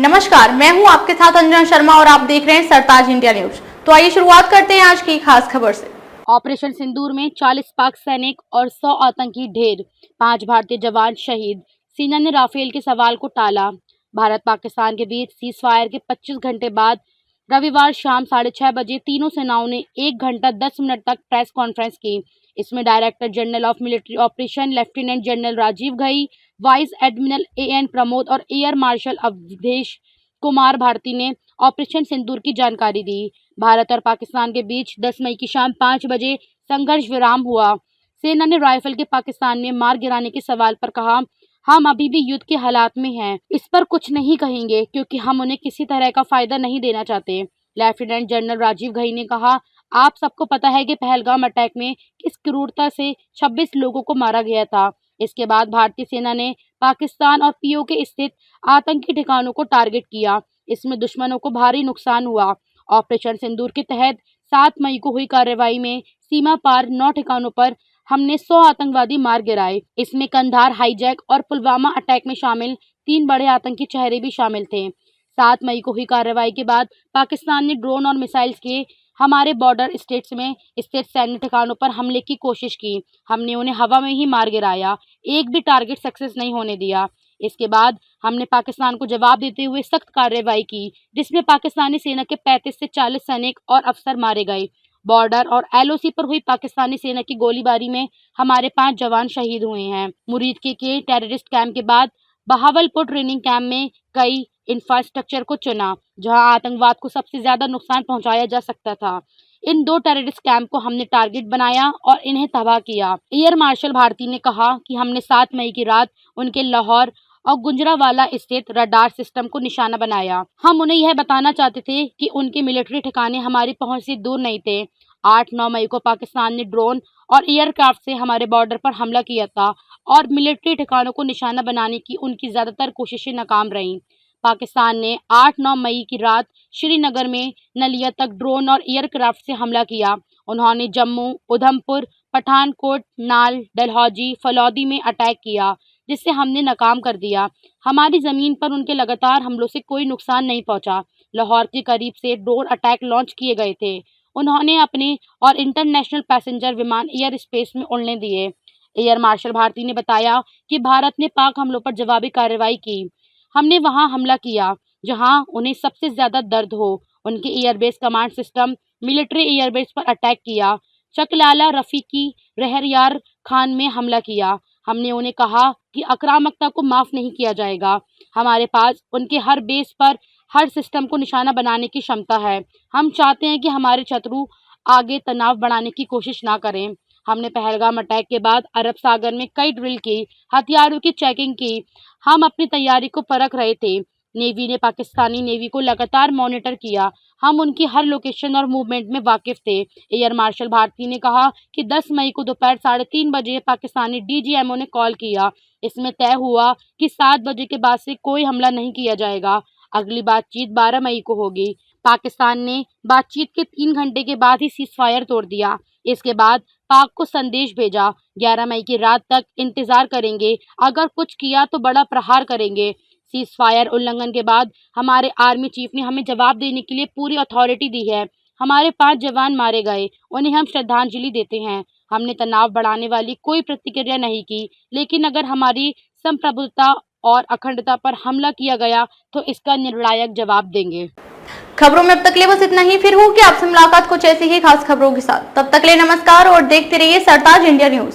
नमस्कार, मैं हूं आपके साथ अंजना शर्मा और आप देख रहे हैं सरताज इंडिया न्यूज। तो आइए शुरुआत करते हैं आज की खास खबर से। ऑपरेशन सिंदूर में 40 पाक सैनिक और 100 आतंकी ढेर, 5 भारतीय जवान शहीद। सेना ने राफेल के सवाल को टाला। भारत पाकिस्तान के बीच सीज फायर के 25 घंटे बाद रविवार शाम 6:30 बजे तीनों सेनाओं ने 1 घंटा 10 मिनट तक प्रेस कॉन्फ्रेंस की। इसमें director general of military operation lieutenant general Rajiv Ghai, vice admiral AN Pramod और एयर मार्शल अवधेश कुमार भारती ने ऑपरेशन सिंदूर की जानकारी दी। भारत और पाकिस्तान के बीच 10 मई की शाम 5 बजे संघर्ष विराम हुआ। सेना ने राइफल के पाकिस्तान में मार गिराने के सवाल पर कहा, हम अभी भी युद्ध के हालात में हैं। इस पर कुछ नहीं कहेंगे क्योंकि हम उन्हें किसी तरह का फायदा नहीं देना चाहते। लेफ्टिनेंट जनरल राजीव घई ने कहा, आप सबको पता है कि पहलगाम अटैक में किस क्रूरता से 26 लोगों को मारा गया था। इसके बाद भारतीय सेना ने पाकिस्तान और POK स्थित आतंकी ठिकानों को टारगेट किया। इसमें दुश्मनों को भारी नुकसान हुआ। ऑपरेशन सिंदूर के तहत 7 मई को हुई कार्रवाई में सीमा पार 9 ठिकानों पर हमने 100 आतंकवादी मार गिराए। इसमें कंधार हाईजैक और पुलवामा अटैक में शामिल 3 बड़े आतंकी चेहरे भी शामिल थे। 7 मई को हुई कार्रवाई के बाद पाकिस्तान ने ड्रोन और मिसाइल्स के हमारे बॉर्डर स्टेट्स में स्थित सैन्य ठिकानों पर हमले की कोशिश की। हमने उन्हें हवा में ही मार गिराया, एक भी टारगेट सक्सेस नहीं होने दिया। इसके बाद हमने पाकिस्तान को जवाब देते हुए सख्त कार्रवाई की, जिसमें पाकिस्तानी सेना के 35 से 40 सैनिक और अफसर मारे गए। बॉर्डर और LOC पर हुई पाकिस्तानी सेना की गोलीबारी में हमारे 5 जवान शहीद हुए हैं। मुरीद के टेररिस्ट कैंप के बाद बहावलपुर ट्रेनिंग कैंप में कई इंफ्रास्ट्रक्चर को चुना, जहां आतंकवाद को सबसे ज्यादा नुकसान पहुंचाया जा सकता था। इन 2 टेररिस्ट कैंप को हमने टारगेट बनाया और इन्हें तबाह किया। एयर मार्शल भारती ने कहा कि हमने 7 मई की रात उनके लाहौर और गुजरांवाला स्थित रडार सिस्टम को निशाना बनाया। हम उन्हें यह बताना चाहते थे कि उनके मिलिट्री ठिकाने हमारी पहुंच से दूर नहीं थे। 8-9 मई को पाकिस्तान ने ड्रोन और एयरक्राफ्ट से हमारे बॉर्डर पर हमला किया था और मिलिट्री ठिकानों को निशाना बनाने की उनकी ज्यादातर कोशिशें नाकाम रहीं। पाकिस्तान ने 8-9 मई की रात श्रीनगर में नलिया तक ड्रोन और एयरक्राफ्ट से हमला किया। उन्होंने जम्मू, उधमपुर, पठानकोट, नाल, डलहौजी, फलौदी में अटैक किया, जिसे हमने नाकाम कर दिया। हमारी जमीन पर उनके लगातार हमलों से कोई नुकसान नहीं पहुंचा। लाहौर के करीब से ड्रोन अटैक लॉन्च किए गए थे। उन्होंने अपने और इंटरनेशनल पैसेंजर विमान एयर स्पेस में उड़ने दिए। एयर मार्शल भारती ने बताया कि भारत ने पाक हमलों पर जवाबी कार्रवाई की। हमने वहां हमला किया जहां उन्हें सबसे ज्यादा दर्द हो। उनके airbase command system military airbase पर अटैक किया। चकलाला, रफीकी, रहरयार खान में हमला किया। हमने उन्हें कहा कि आक्रामकता को माफ नहीं किया जाएगा। हमारे पास उनके हर बेस पर हर सिस्टम को निशाना बनाने की क्षमता है। हम चाहते हैं कि हमारे शत्रु आगे तनाव बढ़ाने की कोशिश ना करें। हमने पहलगाम अटैक के बाद अरब सागर में कई ड्रिल की, हथियारों की चेकिंग की। हम अपनी तैयारी को परख रहे थे। नेवी ने पाकिस्तानी नेवी को लगातार मॉनिटर किया। हम उनकी हर लोकेशन और मूवमेंट में वाकिफ थे। एयर मार्शल भारती ने कहा कि 10 मई को दोपहर 3:30 बजे पाकिस्तानी DGMO ने कॉल किया। इसमें तय हुआ कि 7 बजे के बाद से कोई हमला नहीं किया जाएगा। अगली बातचीत 12 मई को होगी। पाकिस्तान ने बातचीत के 3 घंटे के बाद ही सीज फायर तोड़ दिया। इसके बाद पाक को संदेश भेजा, 11 मई की रात तक इंतजार करेंगे, अगर कुछ किया तो बड़ा प्रहार करेंगे। सीज फायर उल्लंघन के बाद हमारे आर्मी चीफ ने हमें जवाब देने के लिए पूरी अथॉरिटी दी है। हमारे 5 जवान मारे गए, उन्हें हम श्रद्धांजलि देते हैं। हमने तनाव बढ़ाने वाली कोई प्रतिक्रिया नहीं की, लेकिन अगर हमारी संप्रभुता और अखंडता पर हमला किया गया तो इसका निर्णायक जवाब देंगे। खबरों में अब तक ले बस इतना ही। फिर होगी आपसे मुलाकात कुछ ऐसी ही खास खबरों के साथ। तब तक ले नमस्कार और देखते रहिए सरताज इंडिया न्यूज।